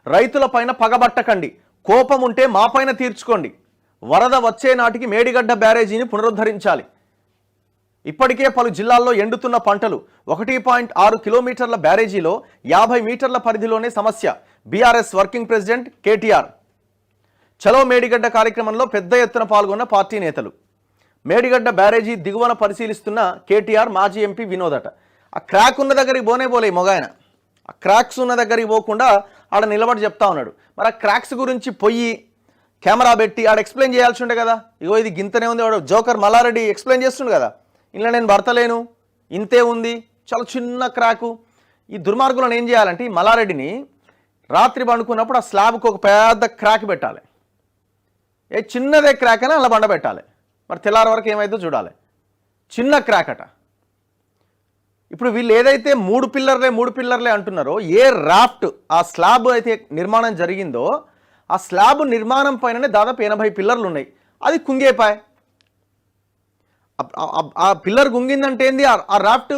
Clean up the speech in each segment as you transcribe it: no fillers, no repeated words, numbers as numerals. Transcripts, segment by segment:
రైతులపైన పగబట్టకండి, కోపం ఉంటే మాపైన తీర్చుకోండి. వరద వచ్చే నాటికి మేడిగడ్డ బ్యారేజీని పునరుద్ధరించాలి. ఇప్పటికే పలు జిల్లాల్లో ఎండుతున్న పంటలు. 1.6 కిలోమీటర్ల బ్యారేజీలో 50 మీటర్ల పరిధిలోనే సమస్య. BRS working president KTR. చలో మేడిగడ్డ కార్యక్రమంలో పెద్ద ఎత్తున పాల్గొన్న పార్టీ నేతలు. మేడిగడ్డ బ్యారేజీ దిగువన పరిశీలిస్తున్న కేటీఆర్, మాజీ ఎంపీ వినోదట. ఆ క్రాక్ ఉన్న దగ్గరికి పోలే మొగాయన. ఆ క్రాక్స్ ఉన్న దగ్గరికి పోకుండా ఆడ నిలబడి చెప్తా ఉన్నాడు. మరి ఆ క్రాక్స్ గురించి పొయ్యి కెమెరా పెట్టి ఆడ ఎక్స్ప్లెయిన్ చేయాల్సి ఉండే కదా. ఇగో ఇది గింతనే ఉంది, వాడు జోకర్ మల్లారెడ్డి ఎక్స్ప్లెయిన్ చేస్తుండు కదా, ఇలా నేను భర్తలేను, ఇంతే ఉంది, చాలా చిన్న క్రాకు. ఈ దుర్మార్గులను ఏం చేయాలంటే ఈ మల్లారెడ్డిని రాత్రి పండుకున్నప్పుడు ఆ స్లాబ్కి ఒక పెద్ద క్రాక్ పెట్టాలి. చిన్నదే క్రాక్ అని అలా బండ పెట్టాలి. మరి తెల్లారి వరకు ఏమైందో చూడాలి. చిన్న క్రాక్ అట. ఇప్పుడు వీళ్ళు ఏదైతే మూడు పిల్లర్లే అంటున్నారో, ఏ రాఫ్ట్ ఆ స్లాబ్ అయితే నిర్మాణం జరిగిందో ఆ స్లాబ్ నిర్మాణం పైననే దాదాపు 80 పిల్లర్లు ఉన్నాయి. అది కుంగేపాయ్. ఆ పిల్లర్ గుంగిందంటే ఏంది, ఆ రాఫ్ట్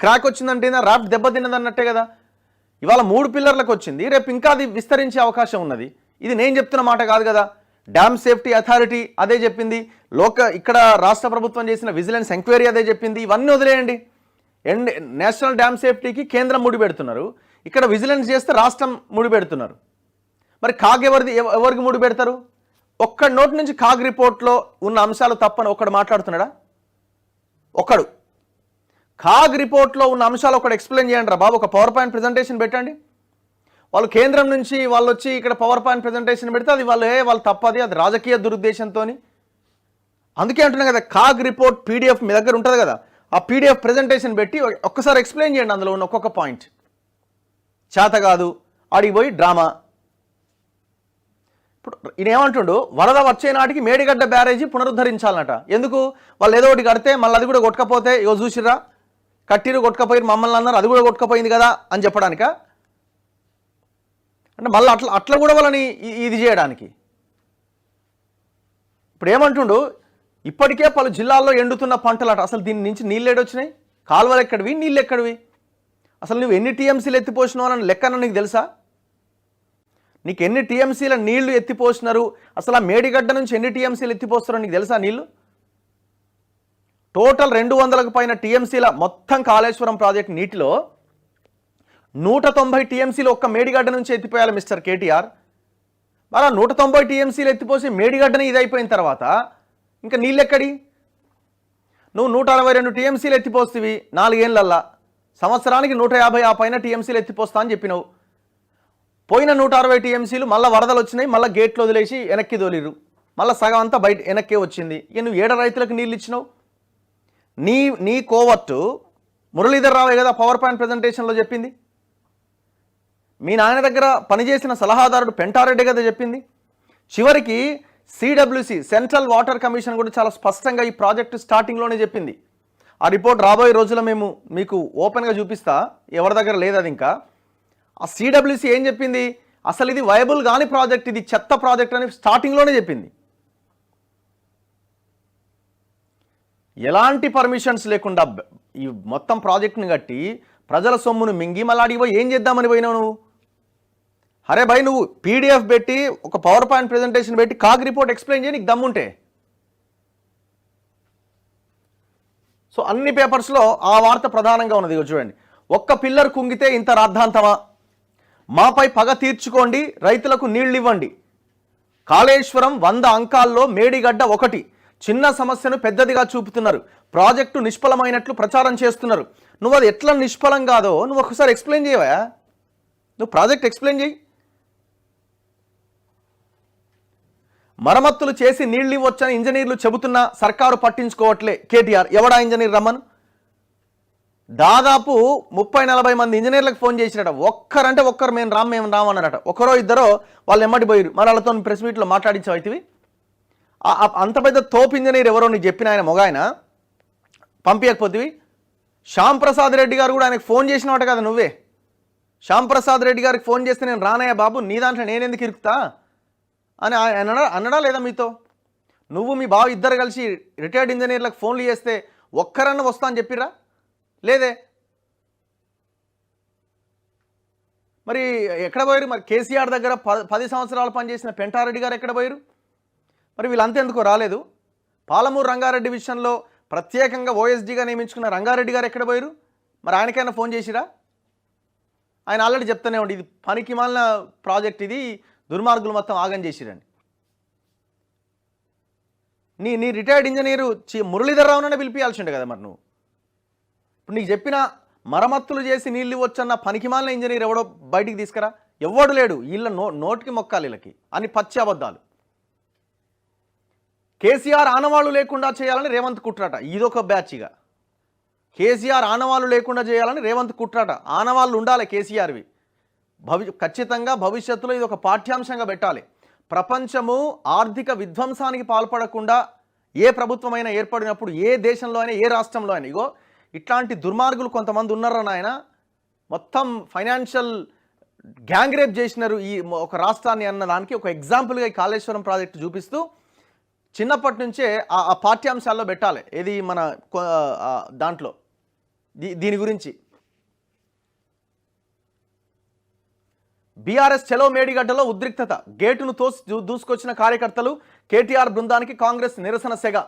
క్రాక్ వచ్చిందంటే ఏంది, ఆ రాఫ్ట్ దెబ్బతిన్నది అన్నట్టే కదా. ఇవాళ 3 పిల్లర్లకు వచ్చింది, రేపు ఇంకా అది విస్తరించే అవకాశం ఉన్నది. ఇది నేను చెప్తున్న మాట కాదు కదా. డ్యామ్ సేఫ్టీ అథారిటీ అదే చెప్పింది, ఇక్కడ రాష్ట్ర ప్రభుత్వం చేసిన విజిలెన్స్ ఎంక్వైరీ అదే చెప్పింది. ఇవన్నీ వదిలేయండి. నేషనల్ డ్యామ్ సేఫ్టీకి కేంద్రం ముడి పెడుతున్నారు, ఇక్కడ విజిలెన్స్ చేస్తే రాష్ట్రం ముడి పెడుతున్నారు. మరి కాగ్ ఎవరికి ముడి పెడతారు? ఒక్కడి నోటి నుంచి కాగ్ రిపోర్ట్లో ఉన్న అంశాలు తప్పని ఒక్కడు మాట్లాడుతున్నాడా? ఒక్కడు కాగ్ రిపోర్ట్లో ఉన్న అంశాలు ఒకటి ఎక్స్ప్లెయిన్ చేయండి రా బాబు. ఒక పవర్ పాయింట్ ప్రజెంటేషన్ పెట్టండి. వాళ్ళు కేంద్రం నుంచి వాళ్ళు వచ్చి ఇక్కడ పవర్ పాయింట్ ప్రజెంటేషన్ పెడితే అది వాళ్ళు తప్పది, అది రాజకీయ దురుద్దేశంతో. అందుకే అంటున్నా కదా, కాగ్ రిపోర్ట్ పీడిఎఫ్ మీ దగ్గర ఉంటుంది కదా, ఆ పీడిఎఫ్ ప్రజెంటేషన్ పెట్టి ఒక్కసారి ఎక్స్ప్లెయిన్ చేయండి అందులో ఉన్న ఒక్కొక్క పాయింట్. చేత కాదు, ఆడికి పోయి డ్రామా. ఇప్పుడు ఈయన ఏమంటుండు, వరద వచ్చే నాటికి మేడిగడ్డ బ్యారేజీ పునరుద్ధరించాలన్నట. ఎందుకు? వాళ్ళు ఏదో ఒకటి కడితే మళ్ళీ అది కూడా కొట్టుకపోతే, ఇగో చూసిరా కట్టిరు కొట్టుకపోయి మమ్మల్ని అన్నారు, అది కూడా కొట్టుకపోయింది కదా అని చెప్పడానిక? అంటే మళ్ళీ అట్లా కూడా వాళ్ళని ఇది చేయడానికి. ఇప్పుడు ఏమంటుండు, ఇప్పటికే పలు జిల్లాల్లో ఎండుతున్న పంటలట. అసలు దీని నుంచి నీళ్ళు ఏడొచ్చినాయి? కాలువలు ఎక్కడివి, నీళ్ళు ఎక్కడివి? అసలు నువ్వు ఎన్ని టీఎంసీలు ఎత్తిపోసినావు అని లెక్కన నీకు తెలుసా? నీకు ఎన్ని టీఎంసీల నీళ్లు ఎత్తిపోసినారు, అసలు ఆ మేడిగడ్డ నుంచి ఎన్ని టీఎంసీలు ఎత్తిపోస్తారో నీకు తెలుసా? నీళ్లు టోటల్ 200కు పైన టీఎంసీల మొత్తం కాళేశ్వరం ప్రాజెక్ట్ నీటిలో 190 టీఎంసీలు ఒక్క మేడిగడ్డ నుంచి ఎత్తిపోయాలి మిస్టర్ కేటీఆర్. మరి 190 టీఎంసీలు ఎత్తిపోసి మేడిగడ్డని ఇది అయిపోయిన తర్వాత ఇంకా నీళ్ళు ఎక్కడి? నువ్వు 162 టీఎంసీలు ఎత్తిపోస్తేవి 4 ఏళ్ళల్లా, సంవత్సరానికి 150 ఆ పైన టీఎంసీలు ఎత్తిపోస్తా అని చెప్పినావు. పోయిన 160 టీఎంసీలు మళ్ళీ వరదలు వచ్చినాయి, మళ్ళీ గేట్లు వదిలేసి వెనక్కి తోలిరు, మళ్ళీ సగం అంతా బయట వెనక్కే వచ్చింది. ఇక నువ్వు ఏడ రైతులకు నీళ్ళు ఇచ్చినావు? నీ కోవట్టు మురళీధర్ రావే కదా పవర్ పాయింట్ ప్రజెంటేషన్లో చెప్పింది. మీ నాయన దగ్గర పనిచేసిన సలహాదారుడు పెంటారెడ్డి కదా చెప్పింది. చివరికి సిడబ్ల్యూసి సెంట్రల్ వాటర్ కమిషన్ కూడా చాలా స్పష్టంగా ఈ ప్రాజెక్టు స్టార్టింగ్లోనే చెప్పింది. ఆ రిపోర్ట్ రాబోయే రోజుల్లో మేము మీకు ఓపెన్గా చూపిస్తా, ఎవరి దగ్గర లేదు అది ఇంకా. ఆ సిడబ్ల్యూసి ఏం చెప్పింది, అసలు ఇది వయబుల్ కాని ప్రాజెక్ట్, ఇది చెత్త ప్రాజెక్ట్ అని స్టార్టింగ్లోనే చెప్పింది. ఎలాంటి పర్మిషన్స్ లేకుండా ఈ మొత్తం ప్రాజెక్ట్ని కట్టి ప్రజల సొమ్మును మింగి మళ్ళీ అడిగి పోయి ఏం చేద్దామని పోయినావు నువ్వు? అరే భయ్, నువ్వు పీడిఎఫ్ పెట్టి ఒక పవర్ పాయింట్ ప్రజెంటేషన్ పెట్టి కాగ్ రిపోర్ట్ ఎక్స్ప్లెయిన్ చేయి నీకు దమ్ముంటే. సో అన్ని పేపర్స్లో ఆ వార్త ప్రధానంగా ఉన్నది. చూడండి, ఒక్క పిల్లర్ కుంగితే ఇంత రాద్ధాంతమా, మాపై పగ తీర్చుకోండి, రైతులకు నీళ్ళు ఇవ్వండి. కాళేశ్వరం 100 అంకాల్లో మేడిగడ్డ 1. చిన్న సమస్యను పెద్దదిగా చూపుతున్నారు, ప్రాజెక్టు నిష్ఫలమైనట్లు ప్రచారం చేస్తున్నారు. నువ్వు అది ఎట్లా నిష్ఫలం కాదో నువ్వు ఒకసారి ఎక్స్ప్లెయిన్ చేయవా? నువ్వు ప్రాజెక్ట్ ఎక్స్ప్లెయిన్ చేయి. మరమ్మతులు చేసి నీళ్ళు ఇవ్వచ్చని ఇంజనీర్లు చెబుతున్నా సర్కారు పట్టించుకోవట్లే. కేటీఆర్ ఎవడా ఇంజనీర్ రమ్మను? దాదాపు 30-40 మంది ఇంజనీర్లకు ఫోన్ చేసిరట. ఒక్కరంటే ఒక్కరు మేము రామ్ అన్నారట. ఒకరో ఇద్దరో వాళ్ళు ఎమ్మటి పోయిరు. మరి వాళ్ళతో ప్రెస్ మీట్లో మాట్లాడించావు అవుతుంది. అంత పెద్ద తోపు ఇంజనీర్ ఎవరో నీకు చెప్పిన ఆయన మొగాయన పంపించకపోతివి. శ్యామ్ ప్రసాద్ రెడ్డి గారు కూడా ఆయనకు ఫోన్ చేసినవాట కదా నువ్వే. శ్యామ్ ప్రసాద్ రెడ్డి గారికి ఫోన్ చేస్తే నేను రానయ్య బాబు, నీ దాంట్లో నేనెందుకు ఇరుకుతా అని అన్నడా లేదా మీతో? నువ్వు మీ బావ ఇద్దరు కలిసి రిటైర్డ్ ఇంజనీర్లకు ఫోన్లు చేస్తే ఒక్కరన్నా వస్తా అని చెప్పిరా? లేదే. మరి ఎక్కడ పోయారు? మరి కేసీఆర్ దగ్గర 10 సంవత్సరాలు పనిచేసిన పెంటారెడ్డి గారు ఎక్కడ పోయారు? మరి వీళ్ళంతా ఎందుకో రాలేదు? పాలమూరు రంగారెడ్డి విషయంలో ప్రత్యేకంగా ఓఎస్డీగా నియమించుకున్న రంగారెడ్డి గారు ఎక్కడ పోయారు? మరి ఆయనకైనా ఫోన్ చేసిరా? ఆయన ఆల్రెడీ చెప్తూనే ఉండి ఇది పనికి మాలిన ప్రాజెక్ట్, ఇది దుర్మార్గులు మొత్తం ఆగం చేసిరండి. నీ రిటైర్డ్ ఇంజనీరు మురళీధర్ రావుననే పిలిపియాల్సి ఉండే కదా మరి నువ్వు. ఇప్పుడు నీకు చెప్పిన మరమ్మతులు చేసి నీళ్ళు ఇవ్వచ్చన్న పనికిమాలిన ఇంజనీర్ ఎవడో బయటికి తీసుకురా? ఎవడు లేడు. వీళ్ళ నోటికి మొక్కాలి వీళ్ళకి అని పచ్చి అబద్ధాలు. కేసీఆర్ ఆనవాళ్ళు లేకుండా చేయాలని రేవంత్ కుట్రాట. ఇదొక బ్యాచ్గా కేసీఆర్ ఆనవాళ్ళు లేకుండా చేయాలని రేవంత్ కుట్రాట. ఆనవాళ్ళు ఉండాలి కేసీఆర్వి. ఖచ్చితంగా భవిష్యత్తులో ఇది ఒక పాఠ్యాంశంగా పెట్టాలి. ప్రపంచము ఆర్థిక విధ్వంసానికి పాల్పడకుండా ఏ ప్రభుత్వమైనా ఏర్పడినప్పుడు, ఏ దేశంలో అయినా, ఏ రాష్ట్రంలో అయినా, ఇగో ఇట్లాంటి దుర్మార్గులు కొంతమంది ఉన్నారా నాయన, మొత్తం ఫైనాన్షియల్ గ్యాంగ్ రేప్ చేసినారు ఈ ఒక రాష్ట్రాన్ని అన్న దానికి ఒక ఎగ్జాంపుల్గా ఈ కాళేశ్వరం ప్రాజెక్టు చూపిస్తూ చిన్నప్పటి నుంచే ఆ పాఠ్యాంశాల్లో పెట్టాలి. ఏది మన దాంట్లో దీని గురించి. బీఆర్ఎస్ చెలో మేడిగడ్డలో ఉద్రిక్తత. గేటును దూసుకొచ్చిన కార్యకర్తలు, కేటీఆర్ బృందానికి కాంగ్రెస్ నిరసన సెగ.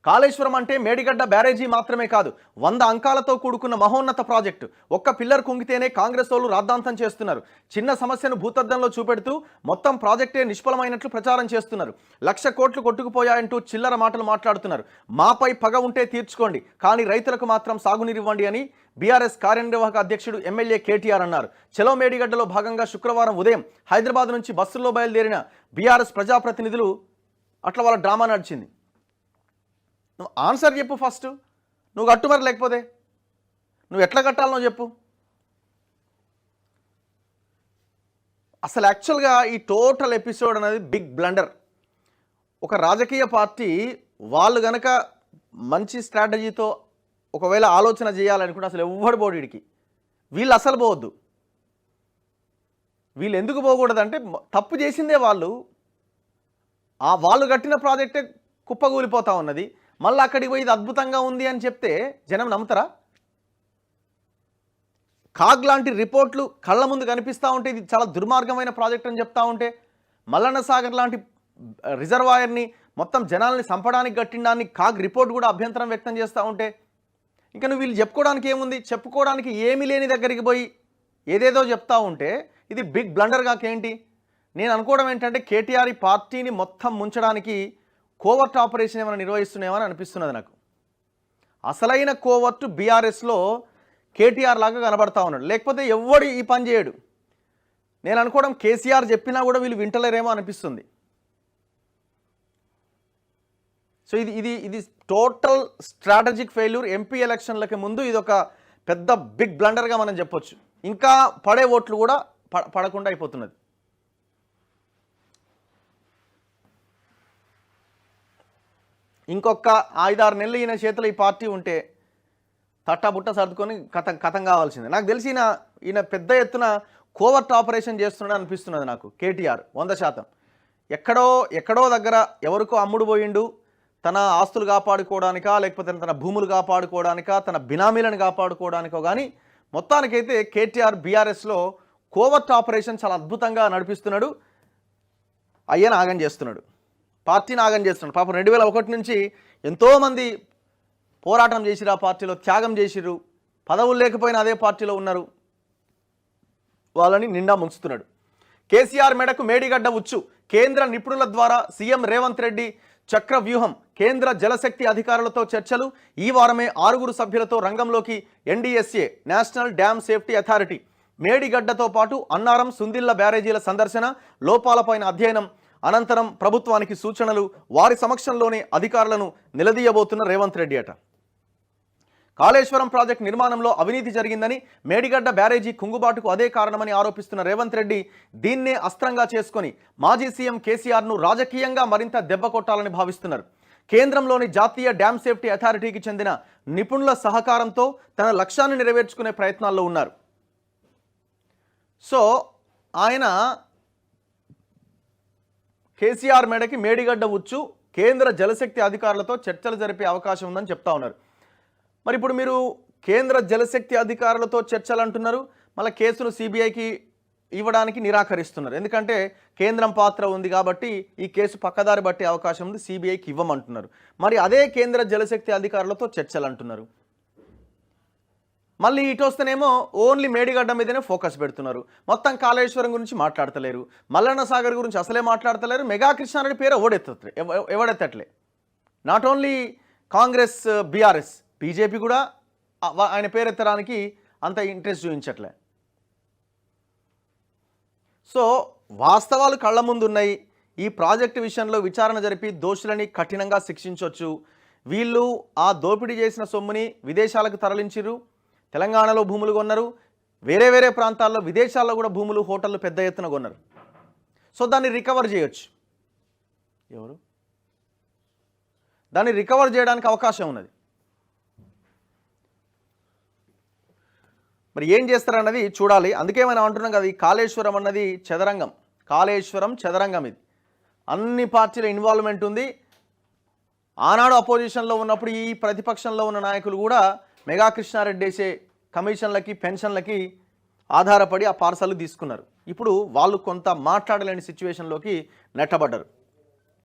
కాళేశ్వరం అంటే మేడిగడ్డ బ్యారేజీ మాత్రమే కాదు, 100 అంకాలతో కూడుకున్న మహోన్నత ప్రాజెక్టు. ఒక్క పిల్లర్ కుంగితేనే కాంగ్రెస్ వాళ్ళు రాద్ధాంతం చేస్తున్నారు. చిన్న సమస్యను భూతద్దంలో చూపెడుతూ మొత్తం ప్రాజెక్టే నిష్ఫలమైనట్లు ప్రచారం చేస్తున్నారు. 1,00,000 కోట్లు కొట్టుకుపోయాయంటూ చిల్లర మాటలు మాట్లాడుతున్నారు. మాపై పగ ఉంటే తీర్చుకోండి, కానీ రైతులకు మాత్రం సాగునీరివ్వండి అని బీఆర్ఎస్ కార్యనిర్వాహక అధ్యక్షుడు ఎమ్మెల్యే కేటీఆర్ అన్నారు. చలో మేడిగడ్డలో భాగంగా శుక్రవారం ఉదయం హైదరాబాద్ నుంచి బస్సుల్లో బయలుదేరిన బీఆర్ఎస్ ప్రజాప్రతినిధులు అట్లా వాళ్ళ డ్రామా నడిచింది. నువ్వు ఆన్సర్ చెప్పు ఫస్ట్. నువ్వు కట్టు, మరి లేకపోతే నువ్వు ఎట్లా కట్టాలనో చెప్పు. అసలు యాక్చువల్గా ఈ టోటల్ ఎపిసోడ్ అనేది బిగ్ బ్లండర్. ఒక రాజకీయ పార్టీ వాళ్ళు గనక మంచి స్ట్రాటజీతో ఒకవేళ ఆలోచన చేయాలనుకుంటే అసలు ఎవ్వడు పోడు వీడికి. వీళ్ళు అసలు పోవద్దు. వీళ్ళు ఎందుకు పోకూడదంటే తప్పు చేసిందే వాళ్ళు. వాళ్ళు కట్టిన ప్రాజెక్టే కుప్పగూలిపోతూ ఉన్నది. మళ్ళీ అక్కడికి పోయి ఇది అద్భుతంగా ఉంది అని చెప్తే జనం నమ్ముతారా? కాగ్ లాంటి రిపోర్ట్లు కళ్ళ ముందు కనిపిస్తూ ఉంటే ఇది చాలా దుర్మార్గమైన ప్రాజెక్ట్ అని చెప్తా ఉంటే, మల్లన్న సాగర్ లాంటి రిజర్వాయర్ని మొత్తం జనాల్ని చంపడానికి కట్టిందాన్ని కాగ్ రిపోర్ట్ కూడా అభ్యంతరం వ్యక్తం చేస్తూ ఉంటే, ఇంకా నువ్వు వీళ్ళు చెప్పుకోవడానికి ఏముంది? చెప్పుకోవడానికి ఏమీ లేని దగ్గరికి పోయి ఏదేదో చెప్తా ఉంటే ఇది బిగ్ బ్లండర్ కాకేంటి? నేను అనుకోవడం ఏంటంటే కేటీఆర్ ఈ పార్టీని మొత్తం ముంచడానికి కోవర్ట్ ఆపరేషన్ ఏమైనా నిర్వహిస్తున్నామని అనిపిస్తున్నది నాకు. అసలైన కోవర్ట్ బీఆర్ఎస్లో కేటీఆర్ లాగా కనబడతా ఉన్నాడు. లేకపోతే ఎవడు ఈ పని చేయడు. నేను అనుకోవడం కేసీఆర్ చెప్పినా కూడా వీళ్ళు వింటలేరేమో అనిపిస్తుంది. సో ఇది టోటల్ స్ట్రాటజిక్ ఫెయిల్యూర్. ఎంపీ ఎలక్షన్లకి ముందు ఇది ఒక పెద్ద బిగ్ బ్లండర్గా మనం చెప్పొచ్చు. ఇంకా పడే ఓట్లు కూడా పడకుండా అయిపోతున్నది. ఇంకొక 5-6 నెలలు ఈయన చేతిలో ఈ పార్టీ ఉంటే తట్టాబుట్ట సర్దుకొని కథం కావాల్సిందే. నాకు తెలిసి ఈయన పెద్ద ఎత్తున కోవర్ట్ ఆపరేషన్ చేస్తున్నాడు అనిపిస్తున్నది నాకు కేటీఆర్ 100%. ఎక్కడో దగ్గర ఎవరికో అమ్ముడు పోయిండు, తన ఆస్తులు కాపాడుకోవడానికా, లేకపోతే తన భూములు కాపాడుకోవడానికా, తన బినామీలను కాపాడుకోవడానికో కానీ మొత్తానికైతే కేటీఆర్ బీఆర్ఎస్లో కోవర్ట్ ఆపరేషన్ చాలా అద్భుతంగా నడిపిస్తున్నాడు. అయ్యను ఆగం చేస్తున్నాడు, పార్టీని ఆగం చేస్తున్నాడు. పాపం 2001 నుంచి ఎంతోమంది పోరాటం చేసిరు, ఆ పార్టీలో త్యాగం చేసిరు, పదవులు లేకపోయినా అదే పార్టీలో ఉన్నారు, వాళ్ళని నిండా ముంచుతున్నాడు. కేసీఆర్ మెడకు మేడిగడ్డ ఉచ్చు. కేంద్ర నిపుణుల ద్వారా సీఎం రేవంత్ రెడ్డి చక్ర వ్యూహం. కేంద్ర జలశక్తి అధికారులతో చర్చలు. ఈ వారమే 6 సభ్యులతో రంగంలోకి NDSA, national dam safety authority. మేడిగడ్డతో పాటు అన్నారం, సుందిళ్ల బ్యారేజీల సందర్శన, లోపాలపైన అధ్యయనం. అనంతరం ప్రభుత్వానికి సూచనలు. వారి సమక్షంలోనే అధికారులను నిలదీయబోతున్న రేవంత్ రెడ్డి అట. కాళేశ్వరం ప్రాజెక్టు నిర్మాణంలో అవినీతి జరిగిందని, మేడిగడ్డ బ్యారేజీ కుంగుబాటుకు అదే కారణమని ఆరోపిస్తున్న రేవంత్ రెడ్డి దీన్నే అస్త్రంగా చేసుకొని మాజీ సీఎం కేసీఆర్ను రాజకీయంగా మరింత దెబ్బ కొట్టాలని భావిస్తున్నారు. కేంద్రంలోని జాతీయ డ్యామ్ సేఫ్టీ అథారిటీకి చెందిన నిపుణుల సహకారంతో తన లక్ష్యాన్ని నెరవేర్చుకునే ప్రయత్నాల్లో ఉన్నారు. సో ఆయన కేసీఆర్ మేడకి మేడిగడ్డ ఉచ్చు, కేంద్ర జలశక్తి అధికారులతో చర్చలు జరిపే అవకాశం ఉందని చెప్తా ఉన్నారు. మరి ఇప్పుడు మీరు కేంద్ర జలశక్తి అధికారులతో చర్చలు అంటున్నారు, మళ్ళీ కేసును సిబిఐకి ఇవ్వడానికి నిరాకరిస్తున్నారు. ఎందుకంటే కేంద్రం పాత్ర ఉంది కాబట్టి ఈ కేసు పక్కదారి పట్టే అవకాశం ఉంది, సిబిఐకి ఇవ్వమంటున్నారు. మరి అదే కేంద్ర జలశక్తి అధికారులతో చర్చలు అంటున్నారు. మళ్ళీ ఇటు వస్తేనేమో ఓన్లీ మేడిగడ్డ మీదనే ఫోకస్ పెడుతున్నారు. మొత్తం కాళేశ్వరం గురించి మాట్లాడతలేరు, మల్లన్న సాగర్ గురించి అసలే మాట్లాడతలేరు. మెగా కృష్ణారెడ్డి పేరు ఎవడెత్తట్లే. Not only Congress, BRS, BJP కూడా ఆయన పేరు ఎత్తడానికి అంత ఇంట్రెస్ట్ చూపించట్లే. సో వాస్తవాలు కళ్ళ ముందు ఉన్నాయి. ఈ ప్రాజెక్టు విషయంలో విచారణ జరిపి దోషులని కఠినంగా శిక్షించవచ్చు. వీళ్ళు ఆ దోపిడీ చేసిన సొమ్ముని విదేశాలకు తరలించిరు, తెలంగాణలో భూములు కొన్నారు, వేరే వేరే ప్రాంతాల్లో విదేశాల్లో కూడా భూములు, హోటళ్ళు పెద్ద ఎత్తున కొన్నారు. సో దాన్ని రికవర్ చేయొచ్చు. దాన్ని రికవర్ చేయడానికి అవకాశం ఉన్నది. మరి ఏం చేస్తారన్నది చూడాలి. అందుకే మనం అంటున్నాం కదా, ఈ కాళేశ్వరం అన్నది చదరంగం. కాళేశ్వరం చదరంగం. ఇది అన్ని పార్టీల ఇన్వాల్వ్మెంట్ ఉంది. ఆనాడు అపోజిషన్లో ఉన్నప్పుడు ఈ ప్రతిపక్షంలో ఉన్న నాయకులు కూడా మెగా కృష్ణారెడ్డి వేసే కమిషన్లకి, పెన్షన్లకి ఆధారపడి ఆ పార్సల్ తీసుకున్నారు. ఇప్పుడు వాళ్ళు కొంత మాట్లాడలేని సిచ్యువేషన్లోకి నెట్టబడ్డారు.